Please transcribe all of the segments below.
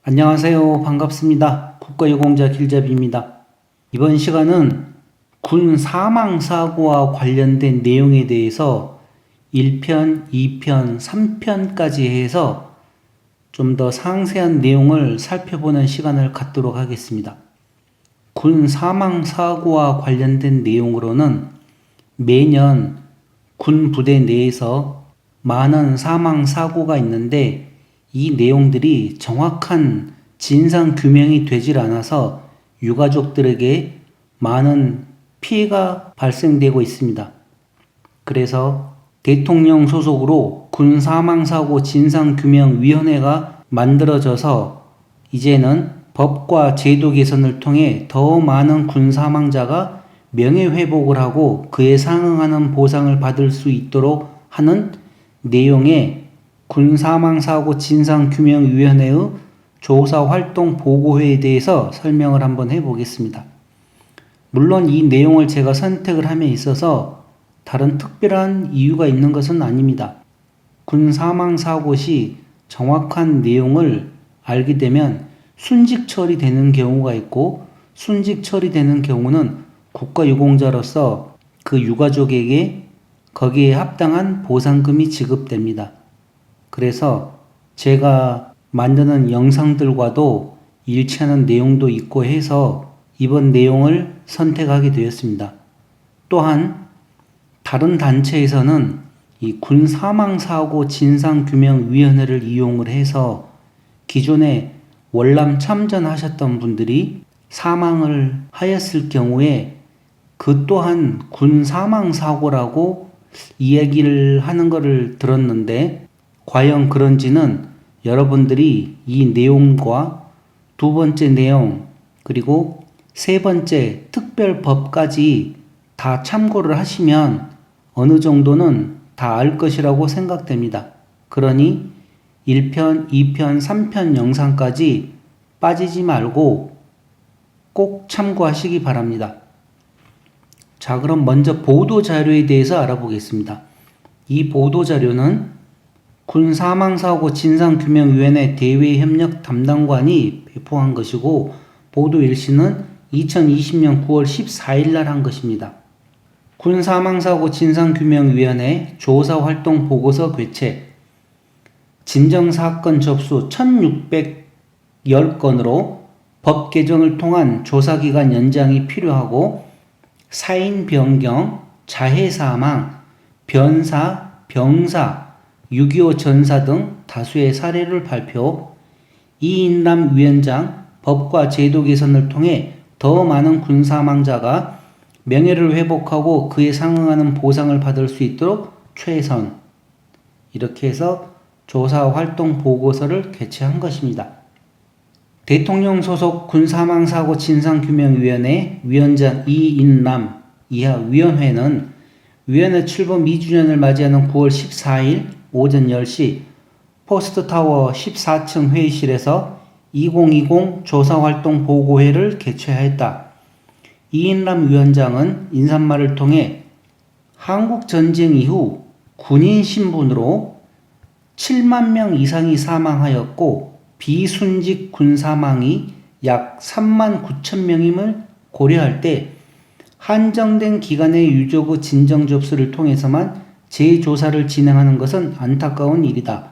안녕하세요. 반갑습니다. 국가유공자 길잡이입니다. 이번 시간은 군 사망사고와 관련된 내용에 대해서 1편, 2편, 3편까지 해서 좀 더 상세한 내용을 살펴보는 시간을 갖도록 하겠습니다. 군 사망사고와 관련된 내용으로는 매년 군 부대 내에서 많은 사망사고가 있는데 이 내용들이 정확한 진상 규명이 되질 않아서 유가족들에게 많은 피해가 발생되고 있습니다. 그래서 대통령 소속으로 군 사망사고 진상규명위원회가 만들어져서 이제는 법과 제도 개선을 통해 더 많은 군 사망자가 명예회복을 하고 그에 상응하는 보상을 받을 수 있도록 하는 내용의 군 사망사고 진상규명위원회의 조사활동 보고회에 대해서 설명을 한번 해보겠습니다. 물론 이 내용을 제가 선택을 함에 있어서 다른 특별한 이유가 있는 것은 아닙니다. 군 사망사고 시 정확한 내용을 알게 되면 순직 처리되는 경우가 있고, 순직 처리되는 경우는 국가유공자로서 그 유가족에게 거기에 합당한 보상금이 지급됩니다. 그래서 제가 만드는 영상들과도 일치하는 내용도 있고 해서 이번 내용을 선택하게 되었습니다. 또한 다른 단체에서는 이 군 사망사고 진상규명위원회를 이용을 해서 기존에 월남 참전하셨던 분들이 사망을 하였을 경우에 그 또한 군 사망사고라고 이야기를 하는 것을 들었는데 과연 그런지는 여러분들이 이 내용과 두 번째 내용 그리고 세 번째 특별법까지 다 참고를 하시면 어느 정도는 다 알 것이라고 생각됩니다. 그러니 1편, 2편, 3편 영상까지 빠지지 말고 꼭 참고하시기 바랍니다. 자, 그럼 먼저 보도자료에 대해서 알아보겠습니다. 이 보도자료는 군 사망사고 진상규명위원회 대외협력 담당관이 배포한 것이고 보도 일시는 2020년 9월 14일 날 한 것입니다. 군 사망사고 진상규명위원회 조사활동 보고서 괴책 진정사건 접수 1610건으로 법 개정을 통한 조사기간 연장이 필요하고 사인 변경, 자해 사망, 변사, 병사, 6.25 전사 등 다수의 사례를 발표, 이인남 위원장 법과 제도 개선을 통해 더 많은 군 사망자가 명예를 회복하고 그에 상응하는 보상을 받을 수 있도록 최선. 이렇게 해서 조사활동 보고서를 개최한 것입니다. 대통령 소속 군사망사고 진상규명위원회 위원장 이인남 이하 위원회는 위원회 출범 2주년을 맞이하는 9월 14일 오전 10시 포스트타워 14층 회의실에서 2020 조사활동 보고회를 개최하였다. 이인남 위원장은 인사말을 통해 한국전쟁 이후 군인 신분으로 7만 명 이상이 사망하였고 비순직 군사망이 약 3만 9천 명임을 고려할 때 한정된 기간의 유족의 진정 접수를 통해서만 재조사를 진행하는 것은 안타까운 일이다.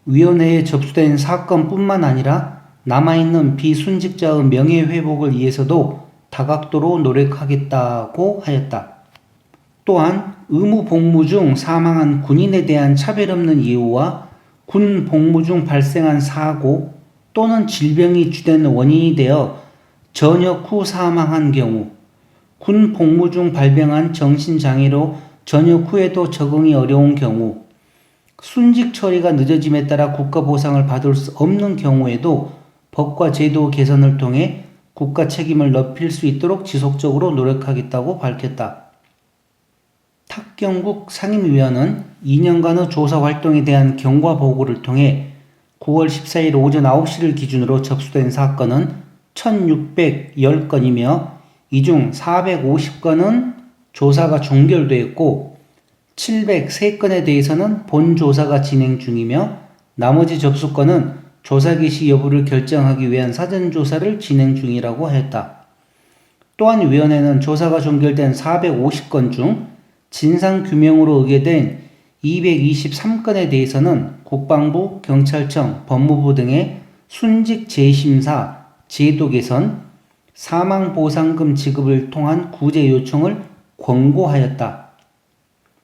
위원회에 접수된 사건뿐만 아니라 남아있는 비순직자의 명예회복을 위해서도 다각도로 노력하겠다고 하였다. 또한 의무 복무 중 사망한 군인에 대한 차별 없는 예우와 군 복무 중 발생한 사고 또는 질병이 주된 원인이 되어 전역 후 사망한 경우, 군 복무 중 발병한 정신장애로 전역 후에도 적응이 어려운 경우, 순직 처리가 늦어짐에 따라 국가 보상을 받을 수 없는 경우에도 법과 제도 개선을 통해 국가 책임을 넓힐 수 있도록 지속적으로 노력하겠다고 밝혔다. 탁경국 상임위원은 2년간의 조사 활동에 대한 경과 보고를 통해 9월 14일 오전 9시를 기준으로 접수된 사건은 1610건이며 이 중 450건은 조사가 종결되었고 703건에 대해서는 본조사가 진행 중이며 나머지 접수건은 조사 개시 여부를 결정하기 위한 사전조사를 진행 중이라고 하였다. 또한 위원회는 조사가 종결된 450건 중 진상규명으로 의뢰된 223건에 대해서는 국방부, 경찰청, 법무부 등의 순직 재심사, 제도 개선, 사망보상금 지급을 통한 구제 요청을 권고하였다.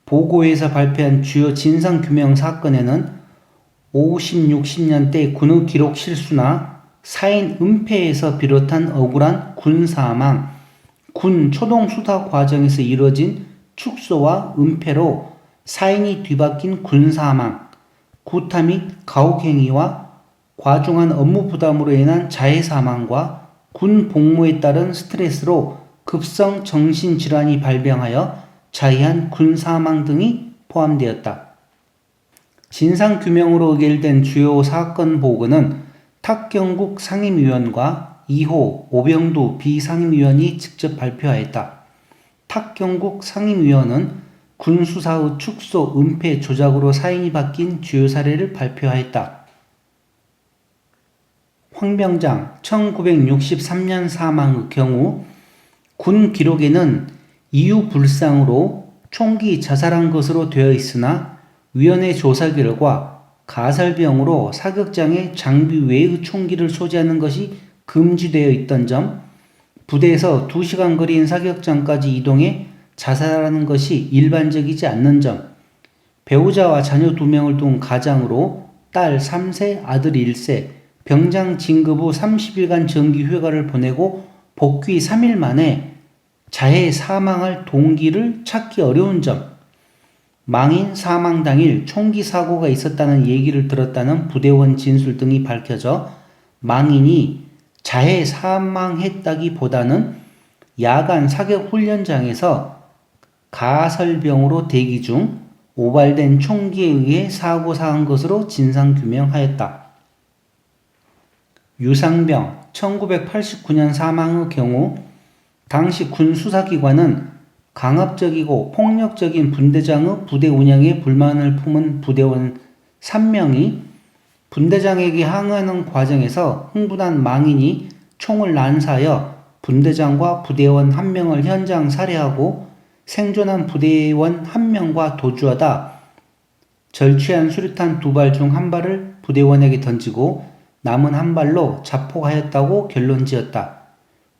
보고에서 발표한 주요 진상규명 사건에는 50, 60년대 군의 기록 실수나 사인 은폐에서 비롯한 억울한 군사망, 군 초동수사 과정에서 이루어진 축소와 은폐로 사인이 뒤바뀐 군사망, 구타 및 가혹행위와 과중한 업무 부담으로 인한 자해사망과 군 복무에 따른 스트레스로 급성 정신질환이 발병하여 자해한 군사망 등이 포함되었다. 진상규명으로 의결된 주요 사건 보고는 탁경국 상임위원과 2호 오병두 비상임위원이 직접 발표하였다. 탁경국 상임위원은 군수사의 축소, 은폐, 조작으로 사인이 바뀐 주요 사례를 발표하였다. 황병장 1963년 사망의 경우 군 기록에는 이유 불상으로 총기 자살한 것으로 되어 있으나 위원회 조사 결과 가설병으로 사격장에 장비 외의 총기를 소지하는 것이 금지되어 있던 점, 부대에서 2시간 거리인 사격장까지 이동해 자살하는 것이 일반적이지 않는 점, 배우자와 자녀 2명을 둔 가장으로 딸 3세, 아들 1세, 병장 진급 후 30일간 정기 휴가를 보내고 복귀 3일 만에 자해 사망할 동기를 찾기 어려운 점, 망인 사망 당일 총기 사고가 있었다는 얘기를 들었다는 부대원 진술 등이 밝혀져 망인이 자해 사망했다기보다는 야간 사격 훈련장에서 가설병으로 대기 중 오발된 총기에 의해 사고 사한 것으로 진상규명하였다. 유상병 1989년 사망의 경우 당시 군 수사기관은 강압적이고 폭력적인 분대장의 부대 운영에 불만을 품은 부대원 3명이 분대장에게 항의하는 과정에서 흥분한 망인이 총을 난사하여 분대장과 부대원 1명을 현장 살해하고 생존한 부대원 1명과 도주하다 절취한 수류탄 2발 중 1발을 부대원에게 던지고 남은 1발로 자폭하였다고 결론지었다.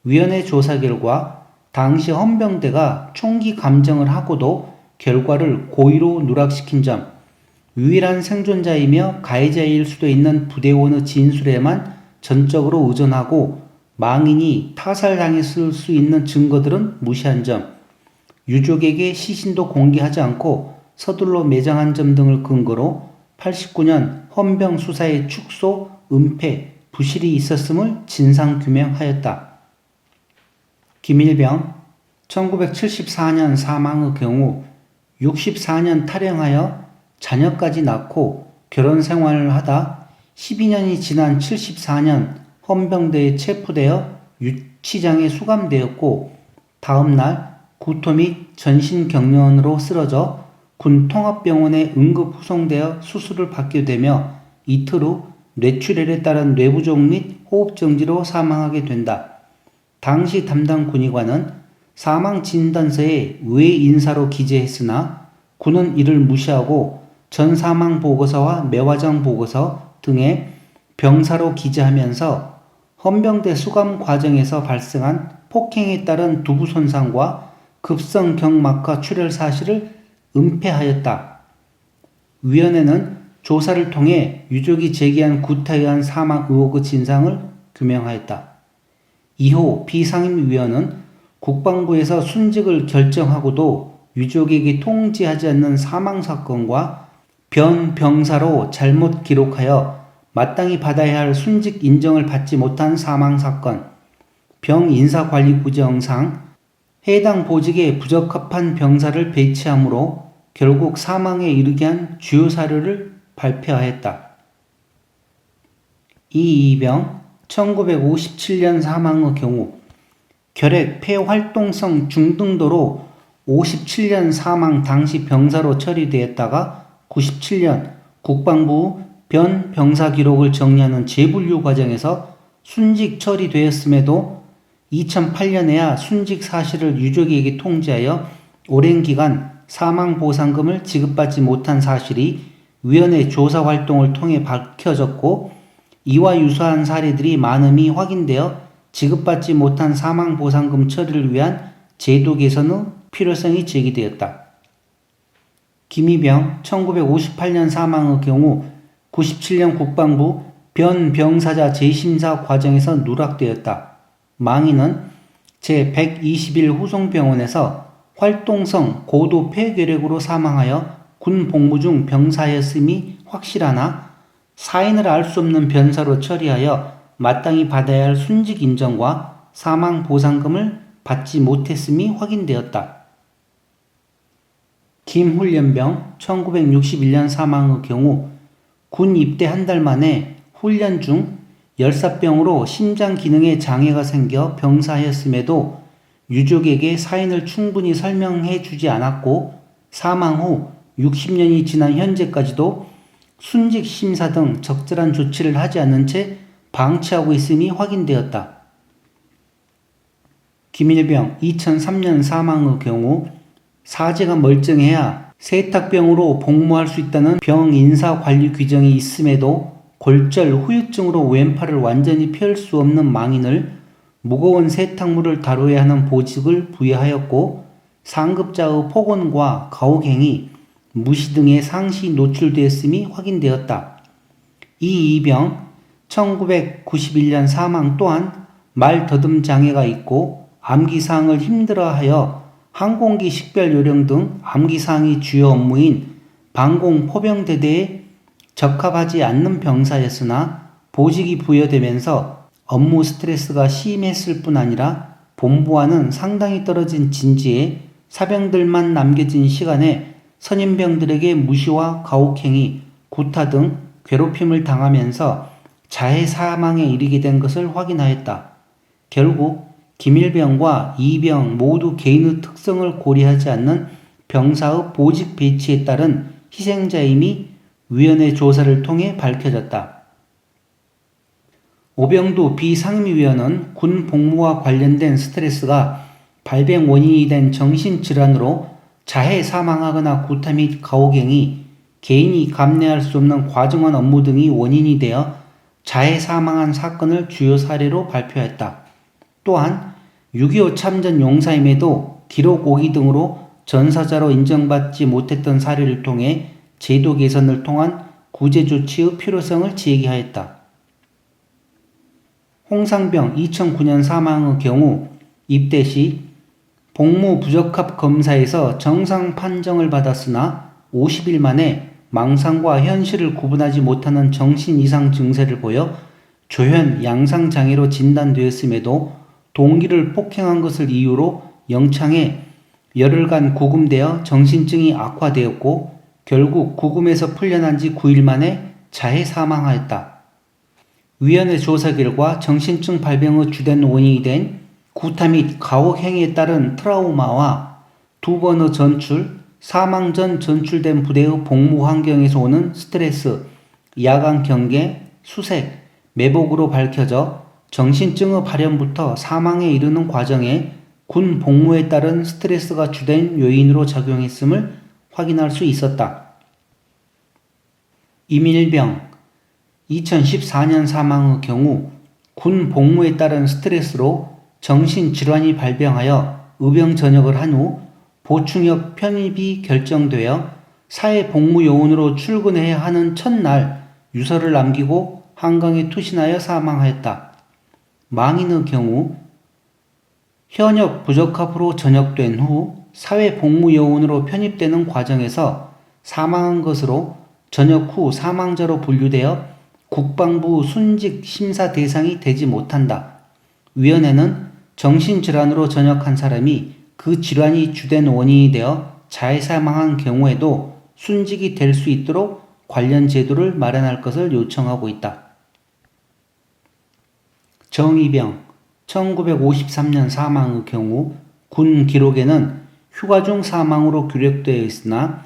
위원회 조사 결과 당시 헌병대가 총기 감정을 하고도 결과를 고의로 누락시킨 점, 유일한 생존자이며 가해자일 수도 있는 부대원의 진술에만 전적으로 의존하고 망인이 타살당했을 수 있는 증거들은 무시한 점, 유족에게 시신도 공개하지 않고 서둘러 매장한 점 등을 근거로 89년 헌병 수사의 축소, 은폐, 부실이 있었음을 진상규명하였다. 김일병 1974년 사망의 경우 64년 탈영하여 자녀까지 낳고 결혼 생활을 하다 12년이 지난 74년 헌병대에 체포되어 유치장에 수감되었고 다음날 구토 및 전신경련으로 쓰러져 군 통합병원에 응급 후송되어 수술을 받게 되며 이틀 후 뇌출혈에 따른 뇌부족 및 호흡정지로 사망하게 된다. 당시 담당 군의관은 사망 진단서에 외 인사로 기재했으나 군은 이를 무시하고 전 사망 보고서와 매화장 보고서 등에 병사로 기재하면서 헌병대 수감 과정에서 발생한 폭행에 따른 두부 손상과 급성 경막하 출혈 사실을 은폐하였다. 위원회는 조사를 통해 유족이 제기한 구타에 의한 사망 의혹의 진상을 규명하였다. 2호 비상임위원은 국방부에서 순직을 결정하고도 유족에게 통지하지 않는 사망사건과 변병사로 잘못 기록하여 마땅히 받아야 할 순직 인정을 받지 못한 사망사건, 병인사관리구제형상, 해당 보직에 부적합한 병사를 배치함으로 결국 사망에 이르게 한 주요 사료를 발표하였다. 이이병 1957년 사망의 경우 결핵 폐활동성 중등도로 57년 사망 당시 병사로 처리되었다가 97년 국방부 변 병사 기록을 정리하는 재분류 과정에서 순직 처리되었음에도 2008년에야 순직 사실을 유족에게 통지하여 오랜 기간 사망보상금을 지급받지 못한 사실이 위원회 조사 활동을 통해 밝혀졌고, 이와 유사한 사례들이 많음이 확인되어 지급받지 못한 사망보상금 처리를 위한 제도 개선의 필요성이 제기되었다. 김희병 1958년 사망의 경우 97년 국방부 변병사자 재심사 과정에서 누락되었다. 망인은 제121 후송병원에서 활동성 고도 폐결핵으로 사망하여 군 복무 중 병사였음이 확실하나 사인을 알 수 없는 변사로 처리하여 마땅히 받아야 할 순직 인정과 사망 보상금을 받지 못했음이 확인되었다. 김훈련병 1961년 사망의 경우 군 입대 한 달 만에 훈련 중 열사병으로 심장 기능에 장애가 생겨 병사였음에도 유족에게 사인을 충분히 설명해 주지 않았고, 사망 후 60년이 지난 현재까지도 순직 심사 등 적절한 조치를 하지 않은 채 방치하고 있음이 확인되었다. 김일병 2003년 사망의 경우 사제가 멀쩡해야 세탁병으로 복무할 수 있다는 병 인사 관리 규정이 있음에도 골절 후유증으로 왼팔을 완전히 펼 수 없는 망인을 무거운 세탁물을 다뤄야 하는 보직을 부여하였고, 상급자의 폭언과 가혹행위, 무시 등의 상시 노출되었음이 확인되었다. 이 이병 1991년 사망 또한 말 더듬 장애가 있고 암기사항을 힘들어하여 항공기 식별 요령 등 암기사항이 주요 업무인 방공 포병대대에 적합하지 않는 병사였으나 보직이 부여되면서 업무 스트레스가 심했을 뿐 아니라 본부와는 상당히 떨어진 진지에 사병들만 남겨진 시간에 선임병들에게 무시와 가혹행위, 구타 등 괴롭힘을 당하면서 자해 사망에 이르게 된 것을 확인하였다. 결국 김일병과 이병 모두 개인의 특성을 고려하지 않는 병사의 보직 배치에 따른 희생자임이 위원회 조사를 통해 밝혀졌다. 오병두 비상임위원은 군 복무와 관련된 스트레스가 발병 원인이 된 정신질환으로 자해 사망하거나 구타 및 가혹행위, 개인이 감내할 수 없는 과중한 업무 등이 원인이 되어 자해 사망한 사건을 주요 사례로 발표했다. 또한 6.25 참전 용사임에도 기록 오기 등으로 전사자로 인정받지 못했던 사례를 통해 제도 개선을 통한 구제 조치의 필요성을 제기하였다. 홍상병 2009년 사망의 경우 입대 시 복무 부적합 검사에서 정상 판정을 받았으나 50일 만에 망상과 현실을 구분하지 못하는 정신 이상 증세를 보여 조현 양상장애로 진단되었음에도 동기를 폭행한 것을 이유로 영창에 열흘간 구금되어 정신증이 악화되었고, 결국 구금에서 풀려난 지 9일 만에 자해 사망하였다. 위원회 조사 결과 정신증 발병의 주된 원인이 된 구타 및 가혹 행위에 따른 트라우마와 2번의 전출, 사망 전 전출된 부대의 복무 환경에서 오는 스트레스, 야간 경계, 수색, 매복으로 밝혀져 정신증의 발현부터 사망에 이르는 과정에 군 복무에 따른 스트레스가 주된 요인으로 작용했음을 확인할 수 있었다. 이민일병 2014년 사망의 경우 군 복무에 따른 스트레스로 정신질환이 발병하여 의병 전역을 한 후 보충역 편입이 결정되어 사회복무요원으로 출근해야 하는 첫날 유서를 남기고 한강에 투신하여 사망하였다. 망인의 경우 현역 부적합으로 전역된 후 사회복무요원으로 편입되는 과정에서 사망한 것으로 전역 후 사망자로 분류되어 국방부 순직 심사 대상이 되지 못한다. 위원회는 정신질환으로 전역한 사람이 그 질환이 주된 원인이 되어 자해 사망한 경우에도 순직이 될 수 있도록 관련 제도를 마련할 것을 요청하고 있다. 정의병 1953년 사망의 경우 군 기록에는 휴가 중 사망으로 기록되어 있으나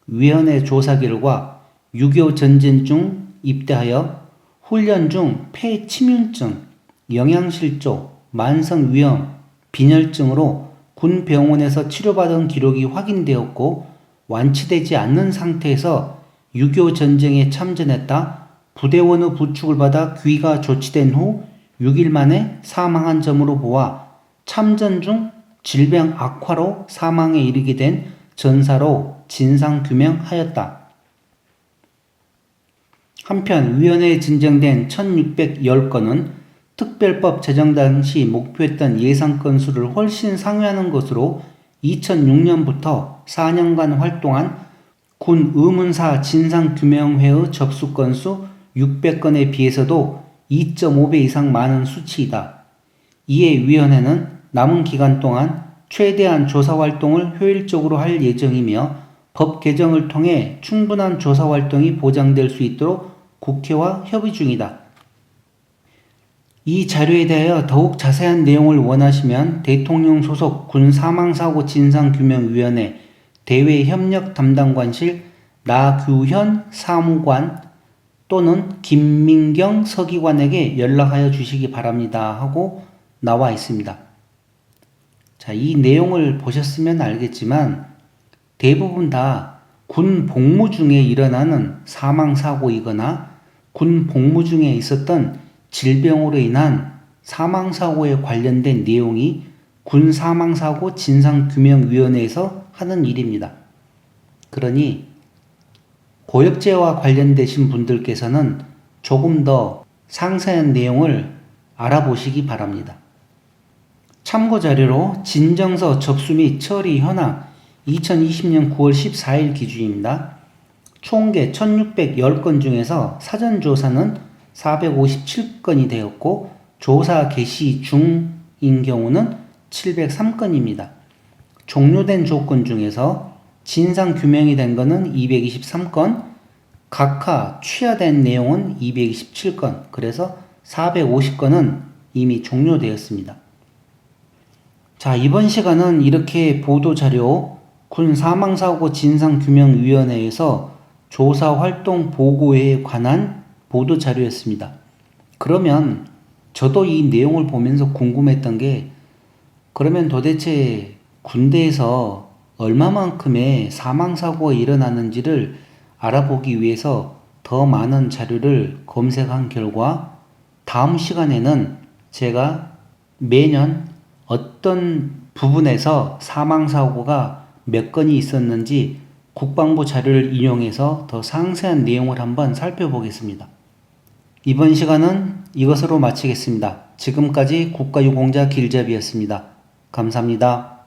위원회 조사 결과 6.25 전쟁 중 입대하여 훈련 중 폐침윤증, 영양실조, 만성위염, 빈혈증으로 군 병원에서 치료받은 기록이 확인되었고 완치되지 않는 상태에서 6.25 전쟁에 참전했다 부대원의 부축을 받아 귀가 조치된 후 6일 만에 사망한 점으로 보아 참전 중 질병 악화로 사망에 이르게 된 전사로 진상규명하였다. 한편 위원회에 진정된 1610건은 특별법 제정 당시 목표했던 예상 건수를 훨씬 상회하는 것으로 2006년부터 4년간 활동한 군 의문사 진상규명회의 접수 건수 600건에 비해서도 2.5배 이상 많은 수치이다. 이에 위원회는 남은 기간 동안 최대한 조사활동을 효율적으로 할 예정이며 법 개정을 통해 충분한 조사활동이 보장될 수 있도록 국회와 협의 중이다. 이 자료에 대하여 더욱 자세한 내용을 원하시면 대통령 소속 군사망사고 진상규명위원회 대외협력담당관실 나규현 사무관 또는 김민경 서기관에게 연락하여 주시기 바랍니다 하고 나와 있습니다. 자, 이 내용을 보셨으면 알겠지만 대부분 다 군 복무 중에 일어나는 사망사고이거나 군 복무 중에 있었던 질병으로 인한 사망사고에 관련된 내용이 군 사망사고 진상규명위원회에서 하는 일입니다. 그러니 고엽제와 관련되신 분들께서는 조금 더 상세한 내용을 알아보시기 바랍니다. 참고자료로 진정서 접수 및 처리 현황 2020년 9월 14일 기준입니다. 총계 1610건 중에서 사전조사는 457건이 되었고 조사 개시 중인 경우는 703건입니다. 종료된 조건 중에서 진상규명이 된 것은 223건, 각하 취하된 내용은 227건, 그래서 450건은 이미 종료되었습니다. 자, 이번 시간은 이렇게 보도자료 군 사망사고 진상규명위원회에서 조사활동 보고에 관한 보도자료였습니다. 그러면 저도 이 내용을 보면서 궁금했던 게 그러면 도대체 군대에서 얼마만큼의 사망사고가 일어나는지를 알아보기 위해서 더 많은 자료를 검색한 결과 다음 시간에는 제가 매년 어떤 부분에서 사망사고가 몇 건이 있었는지 국방부 자료를 인용해서 더 상세한 내용을 한번 살펴보겠습니다. 이번 시간은 이것으로 마치겠습니다. 지금까지 국가유공자 길잡이였습니다. 감사합니다.